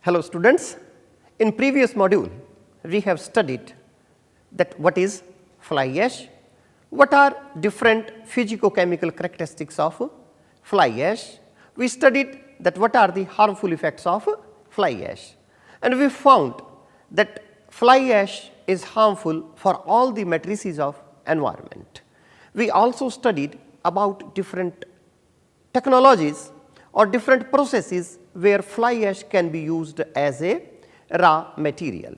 Hello students, in previous module we have studied that what is fly ash, what are different physicochemical characteristics of fly ash. We studied that what are the harmful effects of fly ash, and we found that fly ash is harmful for all the matrices of environment. We also studied about different technologies or different processes where fly ash can be used as a raw material.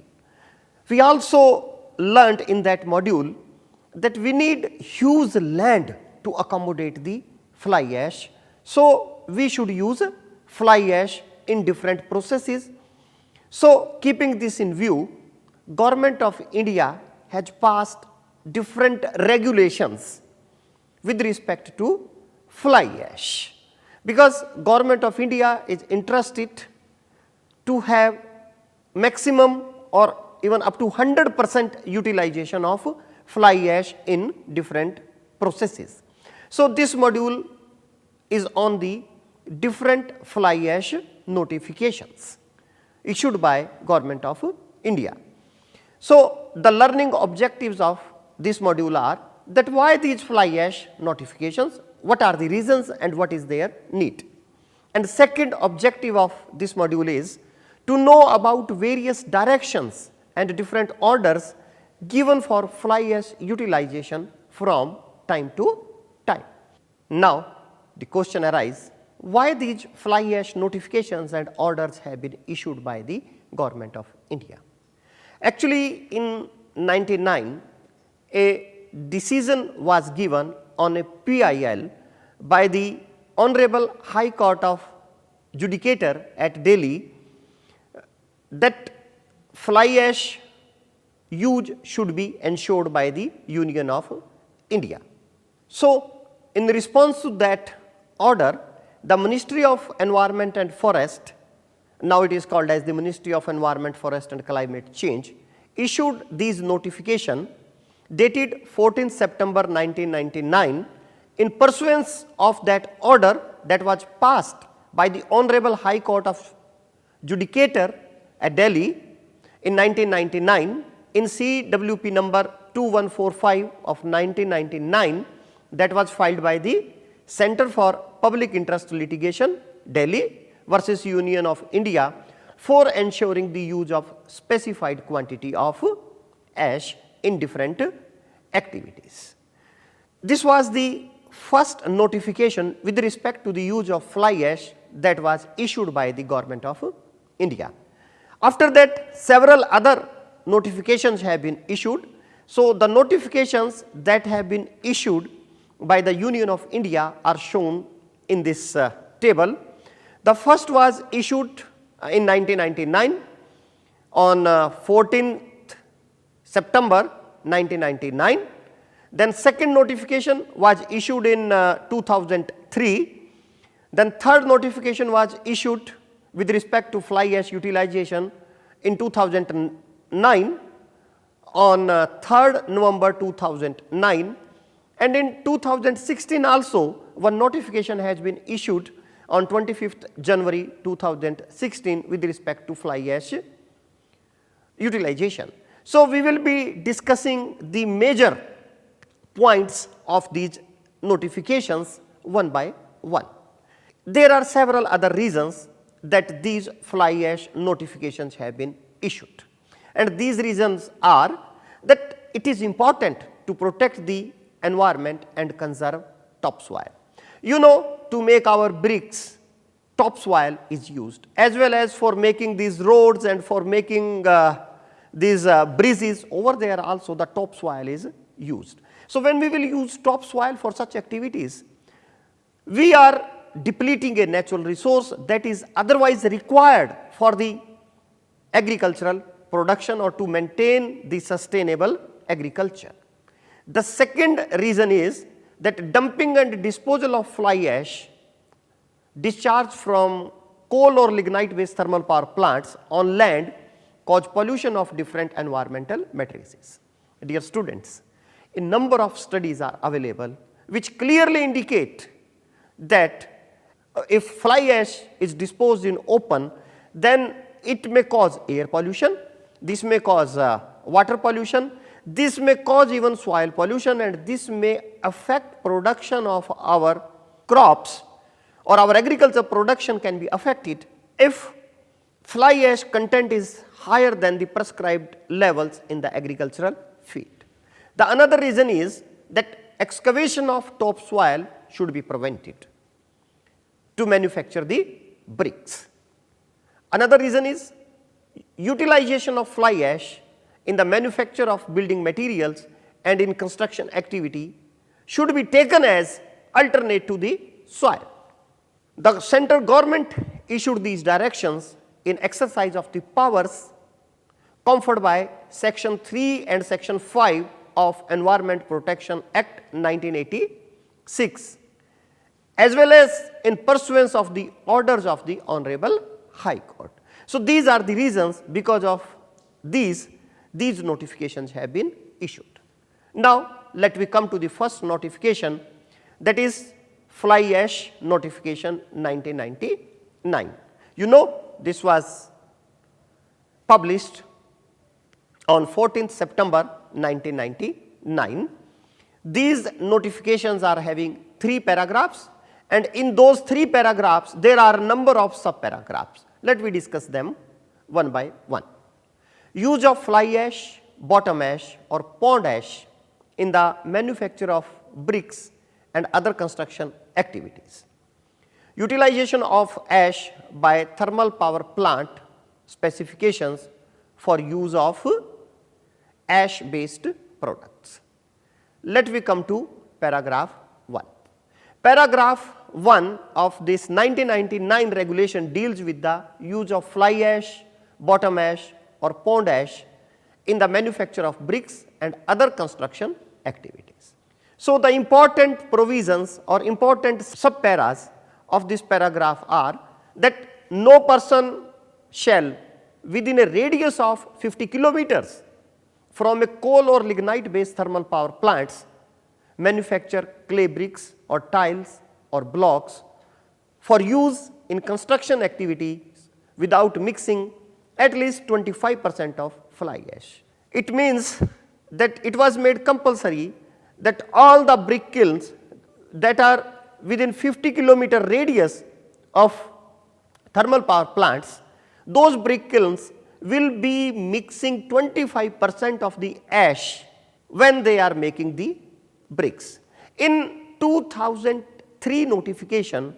We also learned in that module that we need huge land to accommodate the fly ash. So, we should use fly ash in different processes. So, keeping this in view, Government of India has passed different regulations with respect to fly ash, because Government of India is interested to have maximum or even up to 100% utilization of fly ash in different processes. So, this module is on the different fly ash notifications issued by Government of India. So, the learning objectives of this module are that why these fly ash notifications, what are the reasons and what is their need. And the second objective of this module is to know about various directions and different orders given for fly ash utilization from time to time. Now, the question arises, why these fly ash notifications and orders have been issued by the Government of India. Actually, in 1999, a decision was given on a PIL by the Honorable High Court of Judicature at Delhi that fly ash use should be ensured by the Union of India. So, in response to that order, the Ministry of Environment and Forest, now it is called as the Ministry of Environment, Forest and Climate Change, issued these notification dated 14 September 1999 in pursuance of that order that was passed by the Honorable High Court of Judicature at Delhi in 1999 in CWP number 2145 of 1999, that was filed by the Center for Public Interest Litigation, Delhi versus Union of India, for ensuring the use of specified quantity of ash in different activities. This was the first notification with respect to the use of fly ash that was issued by the Government of India. After that, several other notifications have been issued. So, the notifications that have been issued by the Union of India are shown in this table. The first was issued in 1999 on 14th September 1999. Then second notification was issued in 2003. Then third notification was issued with respect to fly ash utilization in 2009 on 3rd November 2009, and in 2016 also one notification has been issued on 25th January 2016 with respect to fly ash utilization. So, we will be discussing the major points of these notifications one by one. There are several other reasons that these fly ash notifications have been issued, and these reasons are that it is important to protect the environment and conserve topsoil. You know, to make our bricks, topsoil is used, as well as for making these roads and for making these bridges over there also the topsoil is used. So, when we will use topsoil for such activities, we are depleting a natural resource that is otherwise required for the agricultural production or to maintain the sustainable agriculture. The second reason is that dumping and disposal of fly ash discharged from coal or lignite based thermal power plants on land cause pollution of different environmental matrices. Dear students, a number of studies are available which clearly indicate that if fly ash is disposed in open, then it may cause air pollution, this may cause water pollution, this may cause even soil pollution, and this may affect production of our crops, or our agriculture production can be affected if fly ash content is higher than the prescribed levels in the agricultural field. The another reason is that excavation of topsoil should be prevented to manufacture the bricks. Another reason is utilization of fly ash in the manufacture of building materials and in construction activity should be taken as alternate to the soil. The central government issued these directions in exercise of the powers conferred by section 3 and section 5 of Environment Protection Act 1986, as well as in pursuance of the orders of the Honorable High Court. So, these are the reasons because of these notifications have been issued. Now, let me come to the first notification, that is fly ash notification 1999. You know, this was published on 14th September 1999. These notifications are having 3 paragraphs, and in those 3 paragraphs there are a number of sub-paragraphs. Let me discuss them one by one. Use of fly ash, bottom ash or pond ash in the manufacture of bricks and other construction activities. Utilization of ash by thermal power plant specifications for use of ash based products. Let me come to paragraph 1. Paragraph 1 of this 1999 regulation deals with the use of fly ash, bottom ash or pond ash in the manufacture of bricks and other construction activities. So, the important provisions or important sub-paras of this paragraph are that no person shall within a radius of 50 kilometers from a coal or lignite based thermal power plants manufacture clay bricks or tiles or blocks for use in construction activities without mixing at least 25% of fly ash. It means that it was made compulsory that all the brick kilns that are within 50 kilometer radius of thermal power plants, those brick kilns will be mixing 25% of the ash when they are making the bricks. In 2003 notification,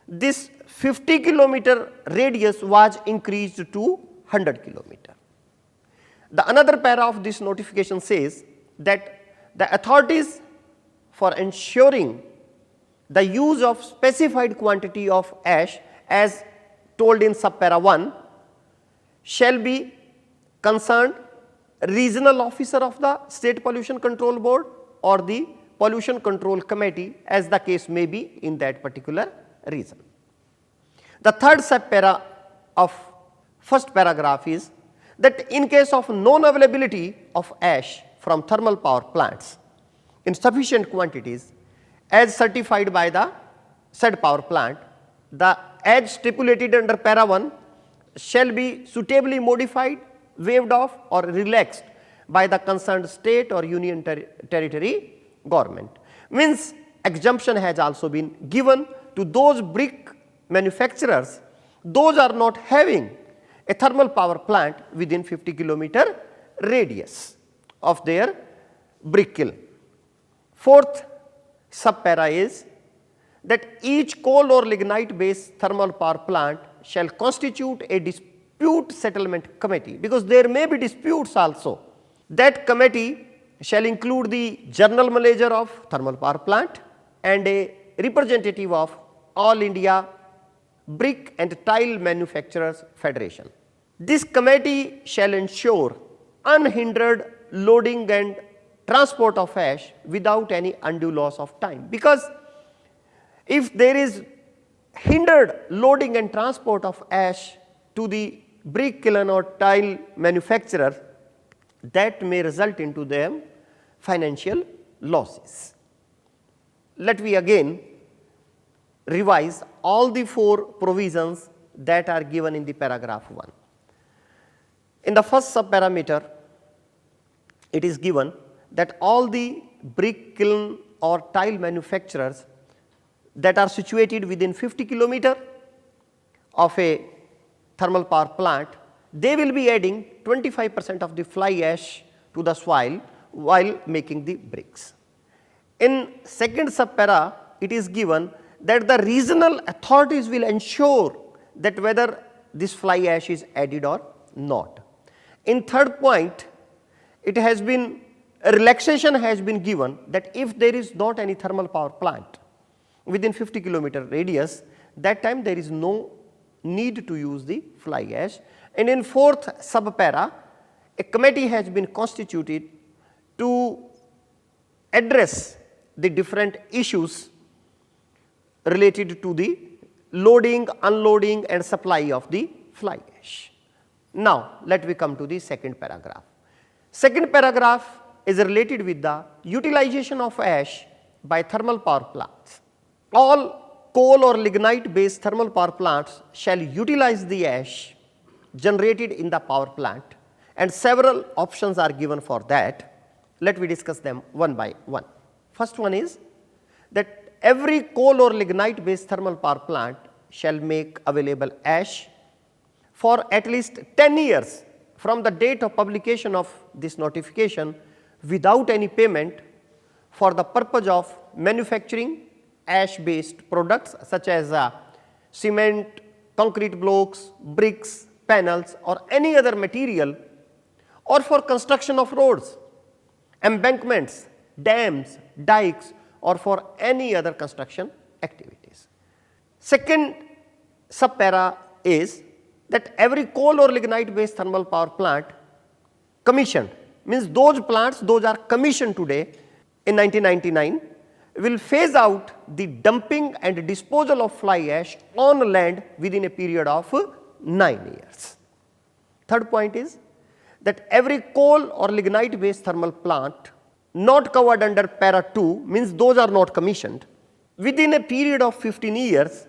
this 50 kilometer radius was increased to 100 kilometer. The another para of this notification says that the authorities for ensuring the use of specified quantity of ash as told in sub-para 1 shall be concerned regional officer of the State Pollution Control Board or the Pollution Control Committee, as the case may be in that particular region. The third sub-para of first paragraph is that in case of non-availability of ash from thermal power plants in sufficient quantities as certified by the said power plant, the as stipulated under para 1 shall be suitably modified, waived off or relaxed by the concerned state or union territory government. Means exemption has also been given to those brick manufacturers, those are not having a thermal power plant within 50 kilometer radius of their brick kiln. Fourth sub-para is that each coal or lignite based thermal power plant shall constitute a dispute settlement committee, because there may be disputes also. That committee shall include the general manager of thermal power plant and a representative of All India Brick and Tile Manufacturers Federation. This committee shall ensure unhindered loading and transport of ash without any undue loss of time, because if there is hindered loading and transport of ash to the brick kiln or tile manufacturer, that may result into them financial losses. Let me again revise all the 4 provisions that are given in the paragraph 1. In the first subparameter, it is given that all the brick kiln or tile manufacturers that are situated within 50 kilometer of a thermal power plant, they will be adding 25% of the fly ash to the soil while making the bricks. In second subpara, it is given that the regional authorities will ensure that whether this fly ash is added or not. In third point, it has been a relaxation has been given that if there is not any thermal power plant within 50 kilometer radius, that time there is no need to use the fly ash. And in fourth subpara, a committee has been constituted to address the different issues related to the loading, unloading and supply of the fly ash. Now, let me come to the second paragraph. Second paragraph is related with the utilization of ash by thermal power plants. All coal or lignite based thermal power plants shall utilize the ash generated in the power plant, and several options are given for that. Let me discuss them one by one. First one is that every coal or lignite based thermal power plant shall make available ash for at least 10 years from the date of publication of this notification without any payment for the purpose of manufacturing ash based products such as cement, concrete blocks, bricks, panels or any other material, or for construction of roads, embankments, dams, dikes or for any other construction activities. Second subpara is that every coal or lignite based thermal power plant commissioned, means those plants those are commissioned today in 1999 will phase out the dumping and disposal of fly ash on land within a period of 9 years. Third point is that every coal or lignite based thermal plant not covered under para 2, means those are not commissioned, within a period of 15 years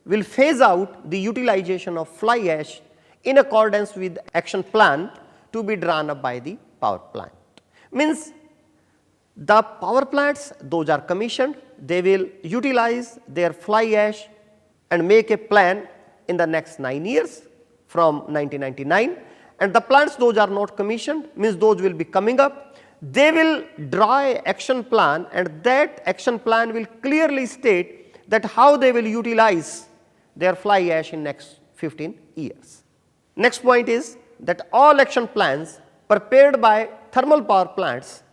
will phase out the utilization of fly ash in accordance with action plan to be drawn up by the power plant. Means the power plants those are commissioned, they will utilize their fly ash and make a plan in the next 9 years from 1999, and the plants those are not commissioned, means those will be coming up. They will draw a action plan, and that action plan will clearly state that how they will utilize their fly ash in next 15 years. Next point is that all action plans prepared by thermal power plants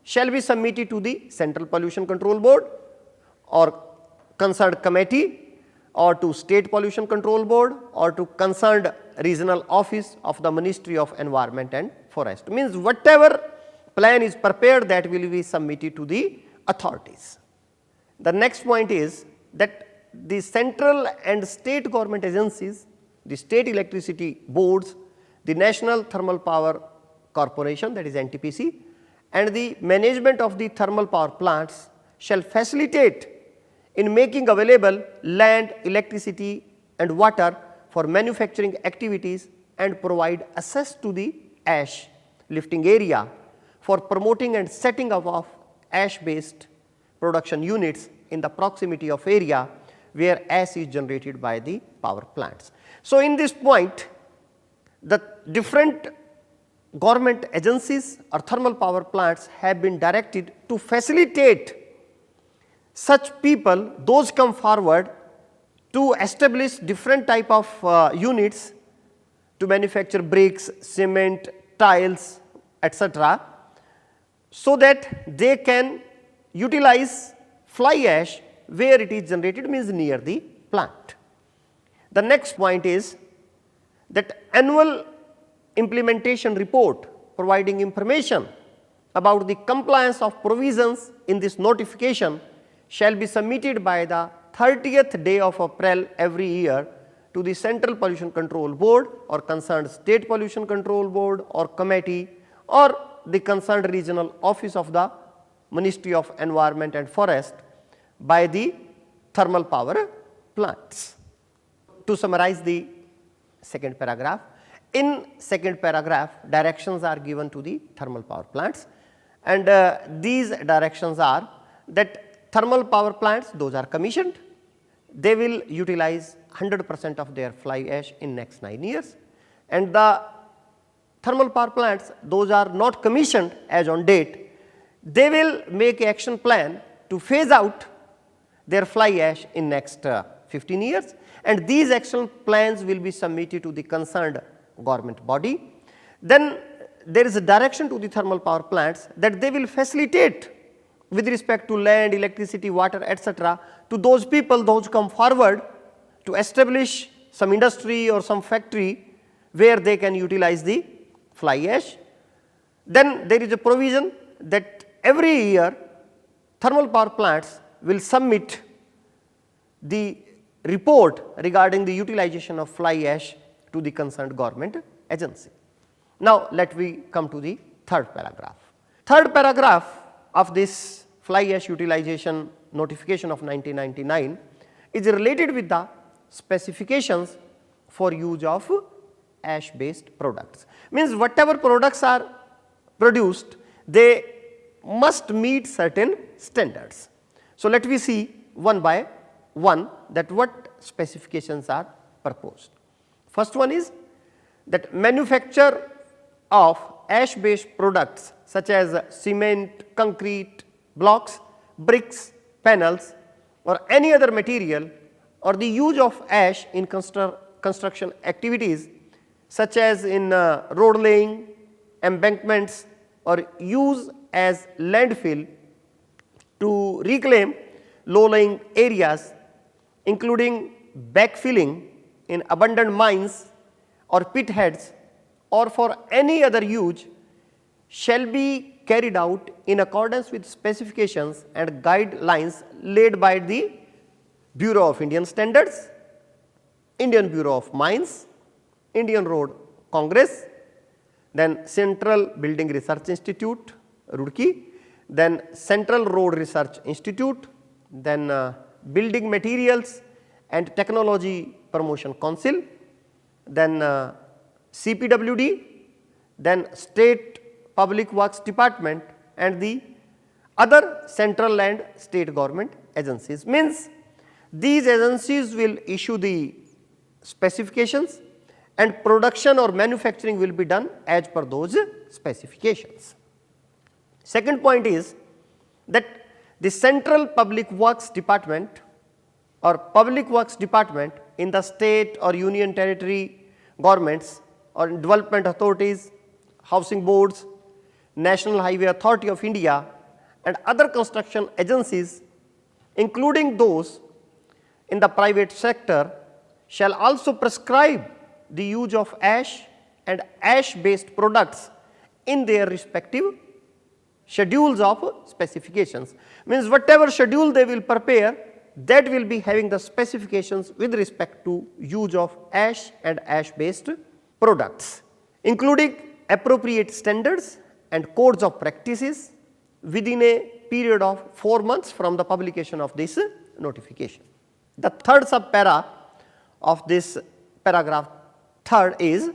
shall be submitted to the Central Pollution Control Board or concerned committee, or to State Pollution Control Board, or to concerned regional office of the Ministry of Environment and Forest. Means whatever plan is prepared, that will be submitted to the authorities. The next point is that the central and state government agencies, the state electricity boards, the National Thermal Power Corporation, that is NTPC, and the management of the thermal power plants shall facilitate in making available land, electricity and water for manufacturing activities and provide access to the ash lifting area for promoting and setting up of ash based production units in the proximity of area where ash is generated by the power plants. So, in this point, the different government agencies or thermal power plants have been directed to facilitate such people, those come forward to establish different type of units to manufacture bricks, cement, tiles, etc., so that they can utilize fly ash where it is generated, means near the plant. The next point is that annual implementation report providing information about the compliance of provisions in this notification shall be submitted by the 30th day of April every year to the Central Pollution Control Board or concerned State Pollution Control Board or committee or the concerned regional office of the Ministry of Environment and Forest by the thermal power plants. To summarize the second paragraph, In second paragraph, directions are given to the thermal power plants, and these directions are that thermal power plants, those are commissioned, they will utilize 100% of their fly ash in next 9 years, and the thermal power plants, those are not commissioned as on date, they will make action plan to phase out their fly ash in next 15 years, and these action plans will be submitted to the concerned government body. Then there is a direction to the thermal power plants that they will facilitate with respect to land, electricity, water, etc., to those people, those come forward to establish some industry or some factory where they can utilize the fly ash. Then there is a provision that every year thermal power plants will submit the report regarding the utilization of fly ash to the concerned government agency. Now, let me come to the third paragraph. Third paragraph of this fly ash utilization notification of 1999 is related with the specifications for use of ash based products. Means whatever products are produced, they must meet certain standards. So, let me see one by one that what specifications are proposed. First one is that manufacture of ash based products such as cement, concrete blocks, bricks, panels or any other material, or the use of ash in construction activities such as in road laying, embankments, or use as landfill to reclaim low-lying areas, including backfilling in abandoned mines or pit heads, or for any other use, shall be carried out in accordance with specifications and guidelines laid by the Bureau of Indian Standards, Indian Bureau of Mines, Indian Road Congress, then Central Building Research Institute, Roorkee, then Central Road Research Institute, then Building Materials and Technology Promotion Council, then CPWD, then State Public Works Department and the other central and state government agencies. Means these agencies will issue the specifications and production or manufacturing will be done as per those specifications. Second point is that the Central Public Works Department or Public Works Department in the state or union territory governments or development authorities, housing boards, National Highway Authority of India and other construction agencies, including those in the private sector, shall also prescribe the use of ash and ash based products in their respective schedules of specifications. Means whatever schedule they will prepare, that will be having the specifications with respect to use of ash and ash based products, including appropriate standards and codes of practices within a period of 4 months from the publication of this notification. The third subpara of this paragraph third is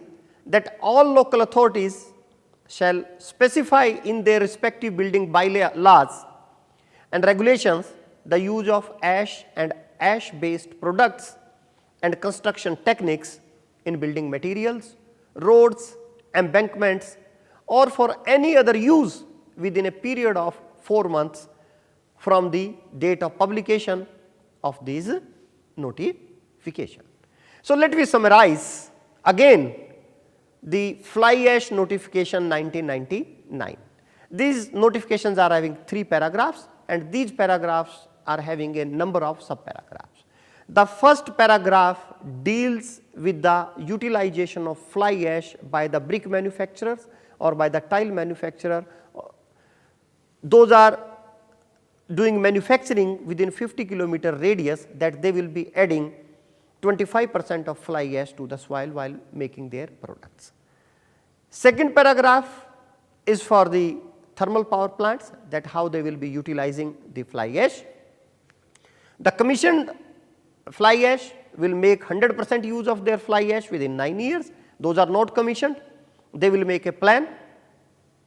that all local authorities shall specify in their respective building bylaws and regulations the use of ash and ash based products and construction techniques in building materials, roads, embankments or for any other use within a period of 4 months from the date of publication of these notification. So, let me summarize again the fly ash notification 1999. These notifications are having 3 paragraphs and these paragraphs are having a number of subparagraphs. The first paragraph deals with the utilization of fly ash by the brick manufacturers or by the tile manufacturer. Those are doing manufacturing within 50 kilometer radius, that they will be adding 25% of fly ash to the soil while making their products. Second paragraph is for the thermal power plants, that how they will be utilizing the fly ash. The commissioned fly ash will make 100% use of their fly ash within 9 years, those are not commissioned, they will make a plan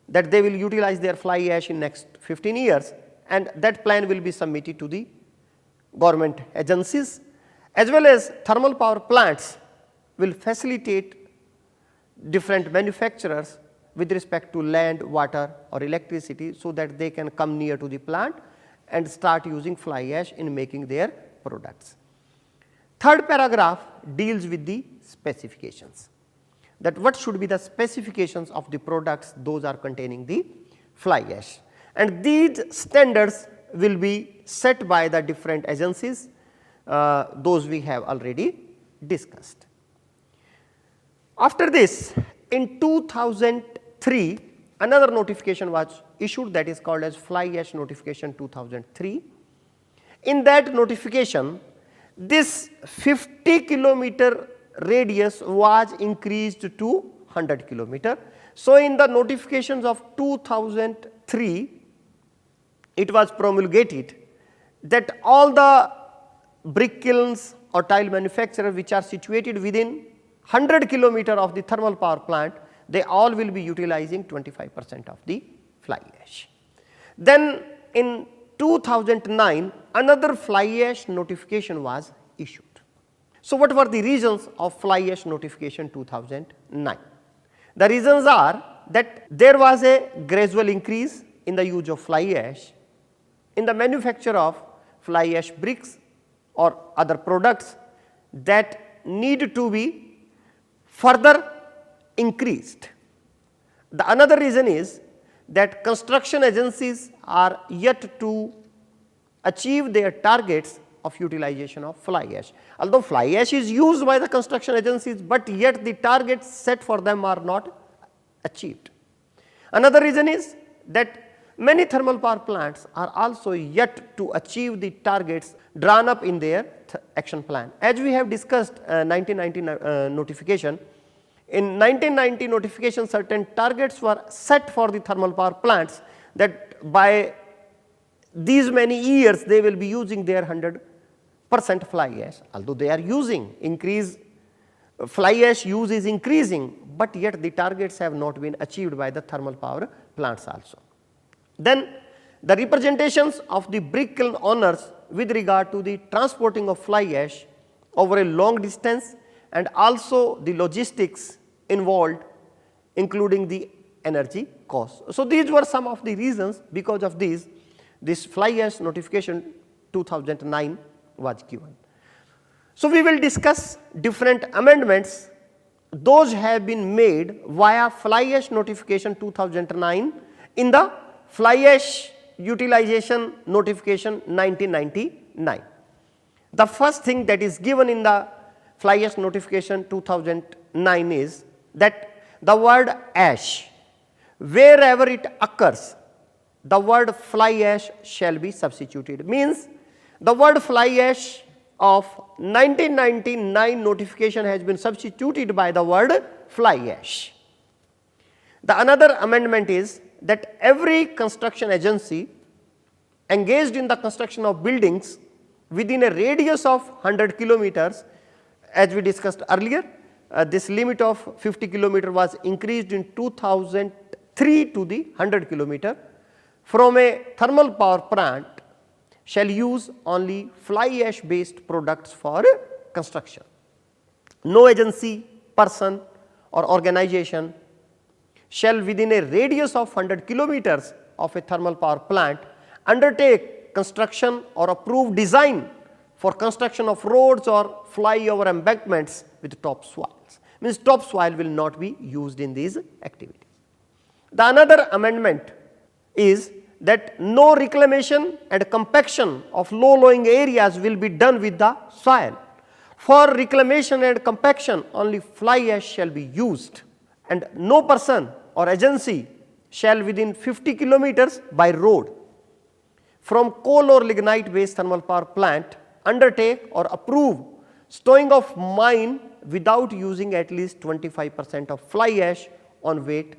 that they will utilize their fly ash in next 15 years, and that plan will be submitted to the government agencies, as well as thermal power plants will facilitate different manufacturers with respect to land, water or electricity, so that they can come near to the plant and start using fly ash in making their products. Third paragraph deals with the specifications, that what should be the specifications of the products those are containing the fly ash, and these standards will be set by the different agencies, those we have already discussed. After this, in 2003, another notification was issued, that is called as Fly Ash Notification 2003. In that notification, this 50 kilometer radius was increased to 100 kilometer. So, in the notifications of 2003, it was promulgated that all the brick kilns or tile manufacturers which are situated within 100 kilometer of the thermal power plant, they all will be utilizing 25% of the fly ash. Then in 2009, another fly ash notification was issued. So, what were the reasons of fly ash notification 2009? The reasons are that there was a gradual increase in the use of fly ash in the manufacture of fly ash bricks or other products that need to be further increased. The another reason is that construction agencies are yet to achieve their targets of utilization of fly ash. Although fly ash is used by the construction agencies, but yet the targets set for them are not achieved. Another reason is that many thermal power plants are also yet to achieve the targets drawn up in their action plan. As we have discussed 1990 notification, in 1990 notification certain targets were set for the thermal power plants, that by these many years they will be using their 100% fly ash. Although they are using fly ash use is increasing, but yet the targets have not been achieved by the thermal power plants also. Then the representations of the brick kiln owners with regard to the transporting of fly ash over a long distance, and also the logistics involved, including the energy cost. So, these were some of the reasons because of this fly ash notification 2009 was given. So, we will discuss different amendments, those have been made via fly ash notification 2009 in the fly ash utilization notification 1999. The first thing that is given in the fly ash notification 2009 is that the word ash, wherever it occurs, the word fly ash shall be substituted. Means the word fly ash of 1999 notification has been substituted by the word fly ash. The another amendment is that every construction agency engaged in the construction of buildings within a radius of 100 kilometers, as we discussed earlier, this limit of 50 kilometer was increased in 2003 to the 100 kilometer, from a thermal power plant shall use only fly ash based products for construction. No agency, person or organization shall within a radius of 100 kilometers of a thermal power plant undertake construction or approve design for construction of roads or flyover embankments with topsoils. Means topsoil will not be used in these activities. The another amendment is that no reclamation and compaction of low-lying areas will be done with the soil. For reclamation and compaction, only fly ash shall be used, and no person or agency shall within 50 kilometers by road from coal or lignite based thermal power plant undertake or approve stowing of mine without using at least 25% of fly ash on weight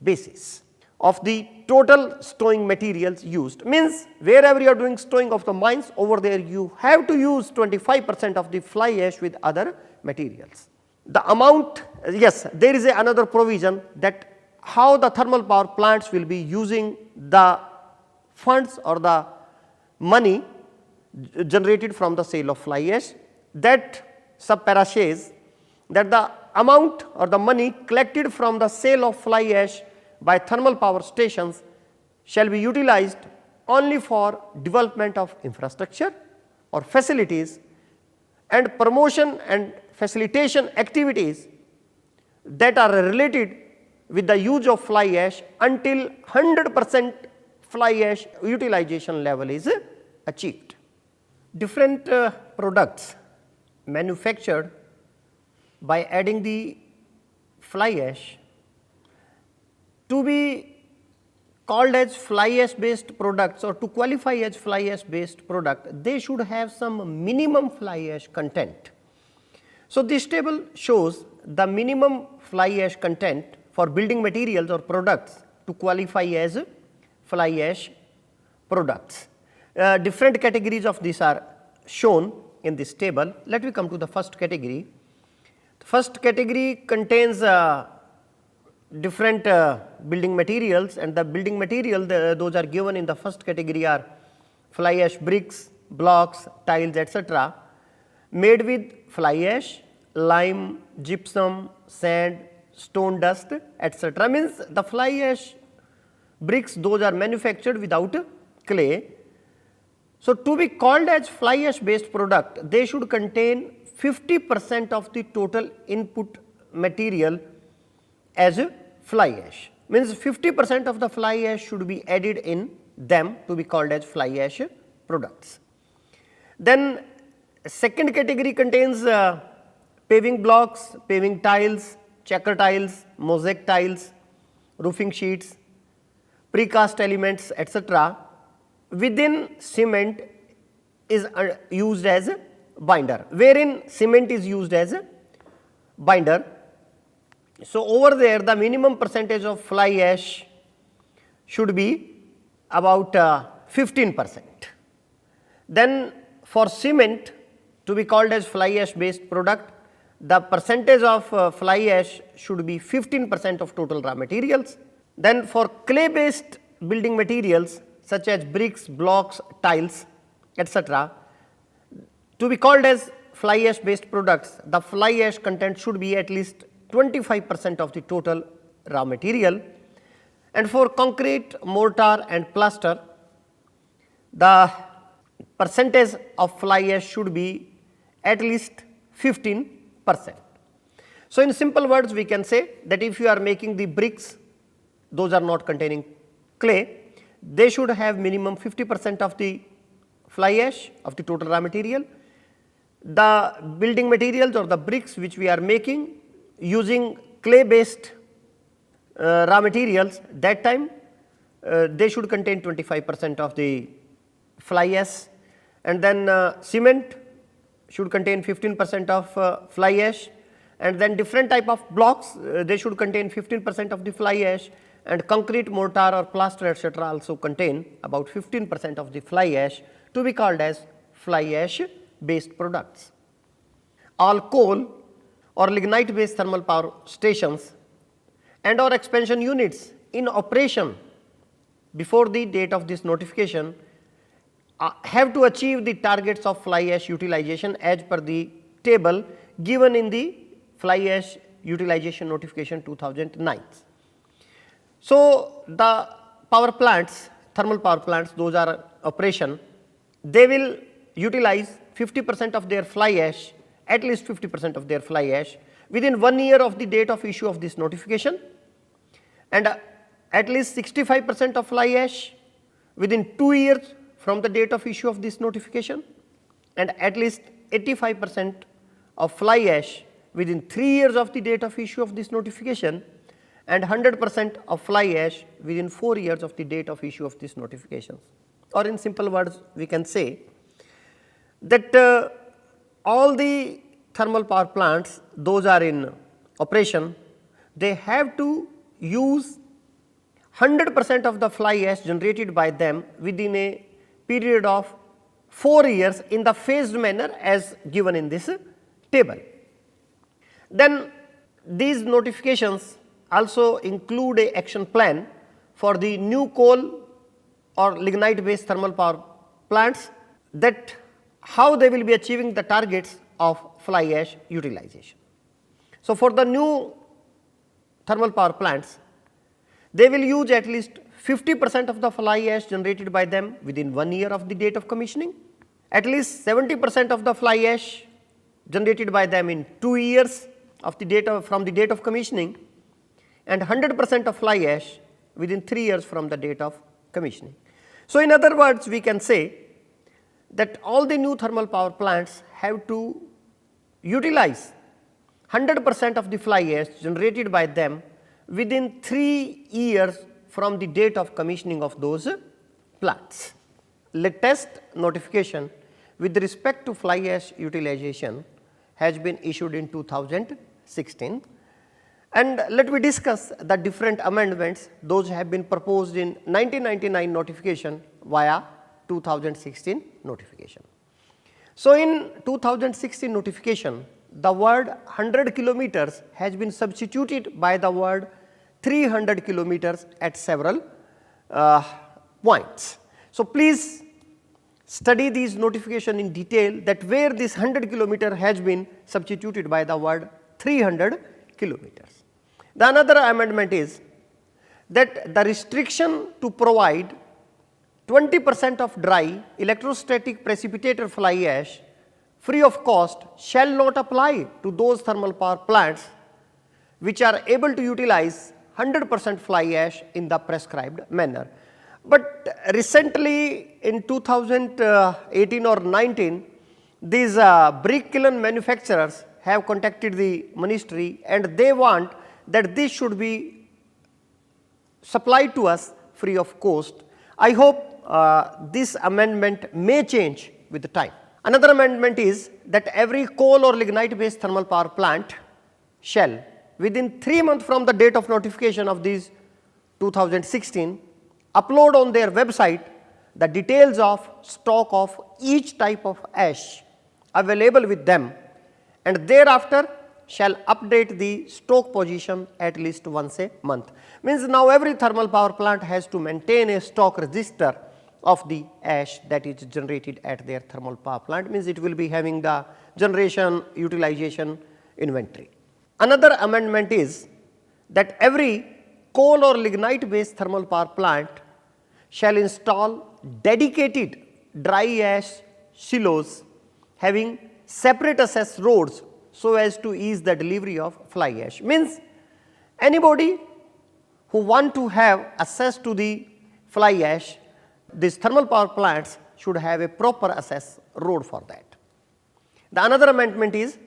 basis of the total stowing materials used. Means wherever you are doing stowing of the mines, over there you have to use 25% of the fly ash with other materials. the amount, yes, there is another provision that how the thermal power plants will be using the funds or the money generated from the sale of fly ash. That subpara says that the amount or the money collected from the sale of fly ash by thermal power stations shall be utilized only for development of infrastructure or facilities and promotion and facilitation activities that are related with the use of fly ash until 100% fly ash utilization level is achieved. Different products manufactured by adding the fly ash to be called as fly ash based products or to qualify as fly ash based product, they should have some minimum fly ash content. So, this table shows the minimum fly ash content for building materials or products to qualify as fly ash products. Different categories of these are shown in this table. Let me come to the first category. The first category contains different building materials, and the building material those are given in the first category are fly ash bricks, blocks, tiles, etc., made with fly ash, lime, gypsum, sand, stone dust, etc. Means the fly ash bricks, those are manufactured without clay. So, to be called as fly ash based product, they should contain 50% of the total input material as fly ash, means 50% of the fly ash should be added in them to be called as fly ash products. Then second category contains paving blocks, paving tiles, checker tiles, mosaic tiles, roofing sheets, precast elements, etc. within cement is used as a binder, wherein cement is used as a binder. So, over there the minimum percentage of fly ash should be about 15%. Then for cement to be called as fly ash based product, the percentage of fly ash should be 15% of total raw materials. Then for clay based building materials such as bricks, blocks, tiles, etc., to be called as fly ash based products, the fly ash content should be at least 25% of the total raw material. And for concrete, mortar and plaster, the percentage of fly ash should be at least 15%. So, in simple words we can say that if you are making the bricks, those are not containing clay, they should have minimum 50% of the fly ash of the total raw material. The building materials or the bricks which we are making using clay based raw materials, that time they should contain 25% of the fly ash, and then cement should contain 15% of fly ash, and then different type of blocks they should contain 15% of the fly ash, and concrete, mortar or plaster, etc., also contain about 15% of the fly ash to be called as fly ash based products. All coal or lignite based thermal power stations and or expansion units in operation before the date of this notification have to achieve the targets of fly ash utilization as per the table given in the fly ash utilization notification 2009. So, the power plants, thermal power plants, those are operation, they will utilize 50% of their fly ash, at least 50% of their fly ash within 1 year of the date of issue of this notification, and at least 65% of fly ash within 2 years from the date of issue of this notification, and at least 85% of fly ash within 3 years of the date of issue of this notification, and 100% of fly ash within 4 years of the date of issue of this notifications. Or in simple words we can say that all the thermal power plants, those are in operation, they have to use 100% of the fly ash generated by them within a period of 4 years in the phased manner as given in this table. Then these notifications also include a action plan for the new coal or lignite based thermal power plants, that how they will be achieving the targets of fly ash utilization. So, for the new thermal power plants, they will use at least 50% of the fly ash generated by them within 1 year of the date of commissioning, at least 70% of the fly ash generated by them in 2 years of the date of, from the date of commissioning, and 100% of fly ash within 3 years from the date of commissioning. So, in other words, we can say that all the new thermal power plants have to utilize 100% of the fly ash generated by them within 3 years from the date of commissioning of those plants. Latest notification with respect to fly ash utilization has been issued in 2016, and let me discuss the different amendments. Those have been proposed in 1999 notification via 2016 notification. So, in 2016 notification, the word 100 kilometers has been substituted by the word 300 kilometers at several points. So, please study these notification in detail, that where this 100 kilometer has been substituted by the word 300 kilometers. The another amendment is that the restriction to provide 20% of dry electrostatic precipitator fly ash free of cost shall not apply to those thermal power plants which are able to utilize 100% fly ash in the prescribed manner. But recently in 2018 or 19, these brick kiln manufacturers have contacted the ministry, and they want that this should be supplied to us free of cost. I hope this amendment may change with the time. Another amendment is that every coal or lignite based thermal power plant shall, within 3 months from the date of notification of these 2016, upload on their website the details of stock of each type of ash available with them, and thereafter shall update the stock position at least once a month. Means now every thermal power plant has to maintain a stock register of the ash that is generated at their thermal power plant, means it will be having the generation, utilization inventory. Another amendment is that every coal or lignite based thermal power plant shall install dedicated dry ash silos having separate access roads so as to ease the delivery of fly ash. Means anybody who want to have access to the fly ash, these thermal power plants should have a proper access road for that. The another amendment is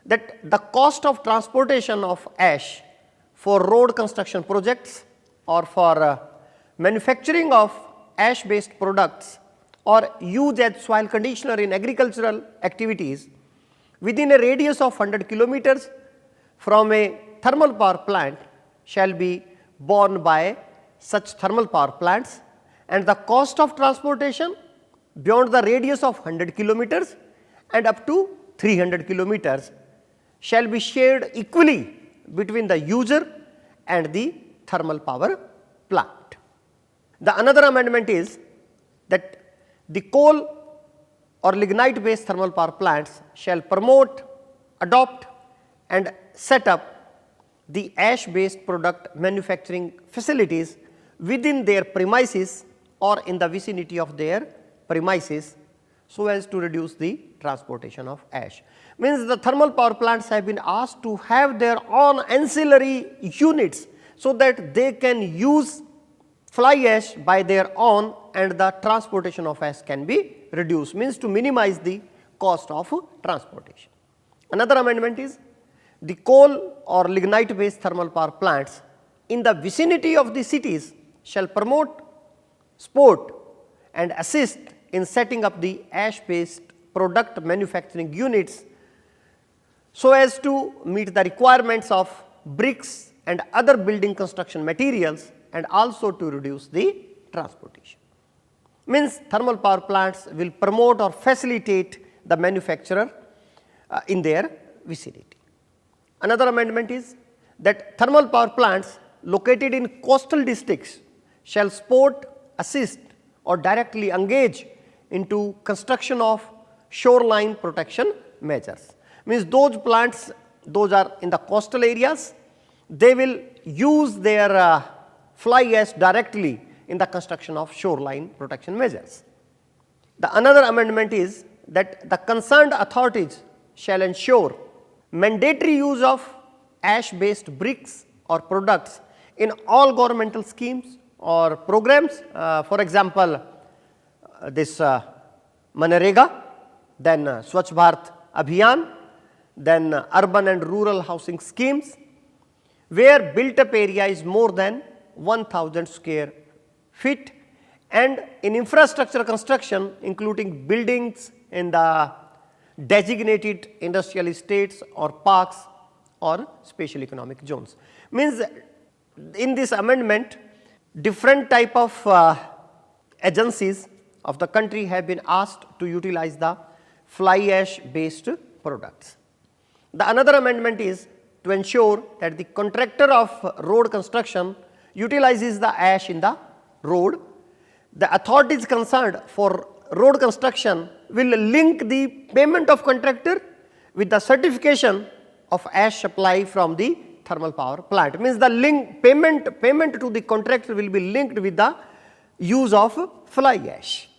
that the cost of transportation of ash for road construction projects or for manufacturing of ash based products or use as soil conditioner in agricultural activities within a radius of 100 kilometers from a thermal power plant shall be borne by such thermal power plants, and the cost of transportation beyond the radius of 100 kilometers and up to 300 kilometers shall be shared equally between the user and the thermal power plant. The another amendment is that the coal or lignite based thermal power plants shall promote, adopt and set up the ash based product manufacturing facilities within their premises or in the vicinity of their premises so as to reduce the transportation of ash. Means the thermal power plants have been asked to have their own ancillary units so that they can use fly ash by their own and the transportation of ash can be reduced, means to minimize the cost of transportation. Another amendment is the coal or lignite based thermal power plants in the vicinity of the cities shall promote, support and assist in setting up the ash based product manufacturing units so as to meet the requirements of bricks and other building construction materials and also to reduce the transportation. Means thermal power plants will promote or facilitate the manufacturer in their vicinity. Another amendment is that thermal power plants located in coastal districts shall support, assist or directly engage into construction of shoreline protection measures. Means those plants, those are in the coastal areas, they will use their fly ash directly in the construction of shoreline protection measures. The another amendment is that the concerned authorities shall ensure mandatory use of ash based bricks or products in all governmental schemes or programs, for example, this Manrega, then Swachh Bharat Abhiyan, then urban and rural housing schemes, where built up area is more than 1000 square feet, and in infrastructure construction including buildings in the designated industrial estates or parks or special economic zones. Means in this amendment different type of agencies of the country have been asked to utilize the fly ash based products. The another amendment is to ensure that the contractor of road construction utilizes the ash in the road. The authorities concerned for road construction will link the payment of contractor with the certification of ash supply from the thermal power plant. Means the link payment to the contractor will be linked with the use of fly ash.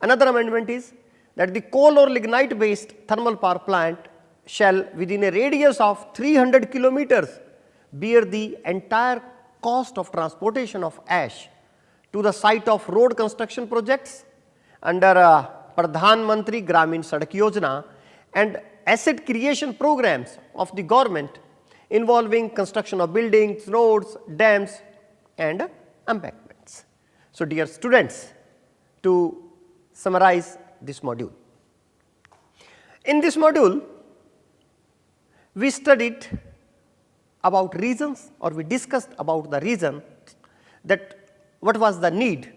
Another amendment is that the coal or lignite based thermal power plant shall within a radius of 300 kilometers bear the entire cost of transportation of ash to the site of road construction projects under Pradhan Mantri Gramin Sadak Yojana and asset creation programs of the government involving construction of buildings, roads, dams and embankments. So, dear students, to summarize this module. In this module, we studied about reasons, or we discussed about the reason that what was the need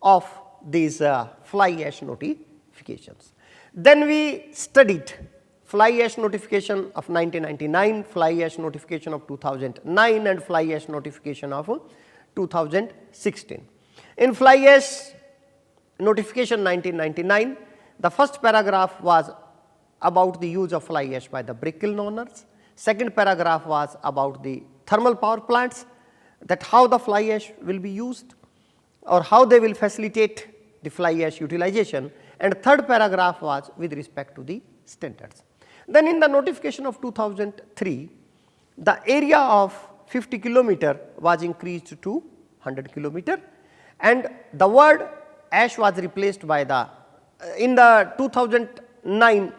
of these fly ash notifications. Then we studied fly ash notification of 1999, fly ash notification of 2009 and fly ash notification of 2016. In fly ash notification 1999, the first paragraph was about the use of fly ash by the brick kiln owners. Second paragraph was about the thermal power plants, that how the fly ash will be used or how they will facilitate the fly ash utilization, and third paragraph was with respect to the standards. Then in the notification of 2003, the area of 50 kilometer was increased to 100 kilometer, and the word ash was replaced by the in the 2009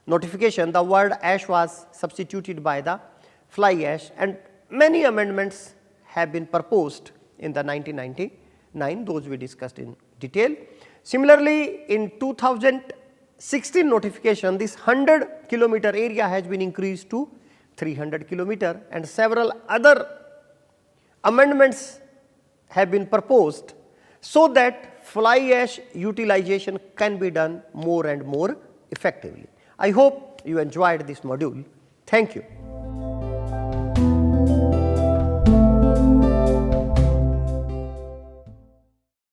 notification, the word ash was substituted by the fly ash, and many amendments have been proposed in the 1999, those we discussed in detail. Similarly, in 2016 notification, this 100 kilometer area has been increased to 300 kilometer, and several other amendments have been proposed so that fly ash utilization can be done more and more effectively. I hope you enjoyed this module. Thank you.